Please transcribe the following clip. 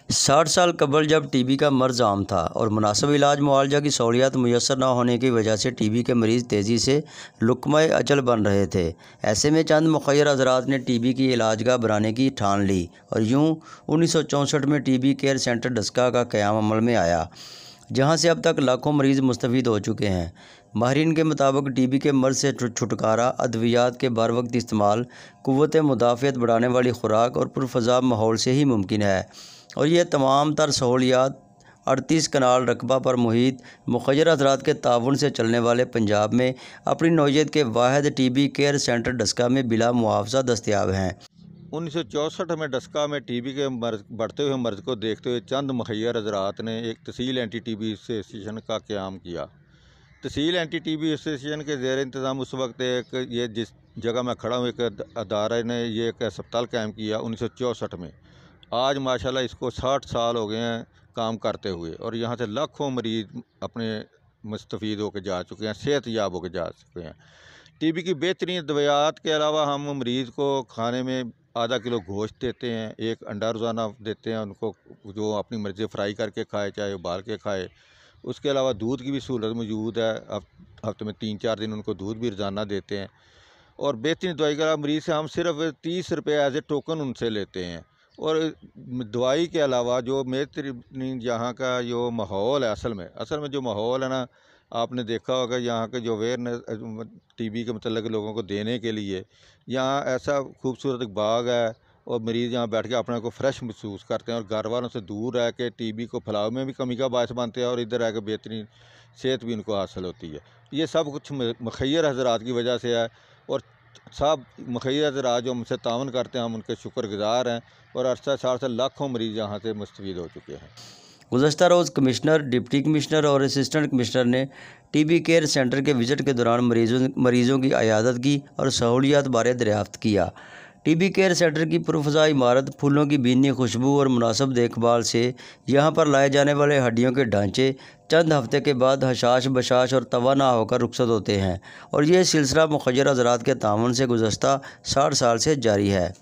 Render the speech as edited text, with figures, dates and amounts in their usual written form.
60 साल कबल जब टीबी का मर्ज आम था और मुनासिब इलाज मुआवजा की सहूलियात मुयसर न होने की वजह से टीबी के मरीज़ तेज़ी से लुक़्मा-ए अजल बन रहे थे। ऐसे में चंद मुख़य्यर हज़रात ने टीबी की इलाजगाह बनाने की ठान ली और यूँ 1964 में टीबी केयर सेंटर डस्का का क़याम अमल में आया, जहाँ से अब तक लाखों मरीज़ मुस्तफ़ीद हो चुके हैं। माहिरीन के मुताबिक टीबी के मर्ज़ से छुटकारा अद्वियात के बर वक्त इस्तेमाल, क़ुव्वत मुदाफ़ियत बढ़ाने वाली खुराक और पुरफ़ज़ा माहौल से ही मुमकिन है, और ये तमाम तर सहूलियात 38 कनाल रकबा पर मुहित मुख़य्यर हज़रात के ताउन से चलने वाले पंजाब में अपनी नौइयत के वाहिद टीबी केयर सेंटर डस्का में बिला मुआवजा दस्तयाब हैं। 1964 में डस्का में टीबी के बढ़ते हुए मर्ज़ को देखते हुए चंद मुख़य्यर हज़रात ने एक तहसील एंटी टीबी एसोसिएशन का क़याम किया। तहसील एंटी टीबी एसोसिएशन के ज़ेर इंतज़ाम उस वक्त ये जिस जगह मैं खड़ा हूँ, एक अदारा ने ये एक अस्पताल कायम किया 1964 में। आज माशाल्लाह इसको 60 साल हो गए हैं काम करते हुए, और यहाँ से लाखों मरीज़ अपने मुस्तफ़ीद होकर जा चुके हैं, सेहत याब होकर जा चुके हैं। टीबी की बेहतरीन दवायात के अलावा हम मरीज़ को खाने में आधा किलो गोश्त देते हैं, एक अंडा रोज़ाना देते हैं उनको, जो अपनी मर्ज़ी फ्राई करके खाए चाहे उबाल के खाए। उसके अलावा दूध की भी सहूलत मौजूद है, हफ्ते में 3-4 दिन उनको दूध भी रोज़ाना देते हैं। और बेहतरीन दवाई का मरीज़ से हम सिर्फ 30 रुपये एज ए टोकन उनसे लेते हैं। और दवाई के अलावा जो बेहतरीन यहाँ का जो माहौल है, असल में जो माहौल है ना, आपने देखा होगा यहाँ के जो अवेयरनेस टीबी के मतलब लोगों को देने के लिए यहाँ ऐसा खूबसूरत बाग है, और मरीज़ यहाँ बैठ के अपने को फ्रेश महसूस करते हैं और घर वालों से दूर रह के टीबी को फैलाव में भी कमी का बायस बनते हैं, और इधर रह के बेहतरीन सेहत भी उनको हासिल होती है। ये सब कुछ मुख़य्यर हज़रात की वजह से है, और सब मुख़य्यर हज़रात जो हमसे तावन करते हैं, हम उनके शुक्रगुज़ार हैं, और अरसा साल से लाखों मरीज़ यहाँ से मुस्तफ़ीद हो चुके हैं। गुज़श्ता रोज़ कमिश्नर, डिप्टी कमिश्नर और असिस्टेंट कमिश्नर ने टीबी केयर सेंटर के विज़िट के दौरान मरीज़ों की अयादत की और सहूलियात बारे दरियाफ़्त किया। टीबी केयर सेंटर की पुरफ़ज़ा इमारत, फूलों की बीनी खुशबू और मुनासिब देखभाल से यहाँ पर लाए जाने वाले हड्डियों के ढांचे चंद हफ्ते के बाद हशाश बशाश और तवाना होकर रुखसत होते हैं, और ये सिलसिला मुख़य्यर हज़रात के ताउन से गुज़श्ता 60 साल से जारी है।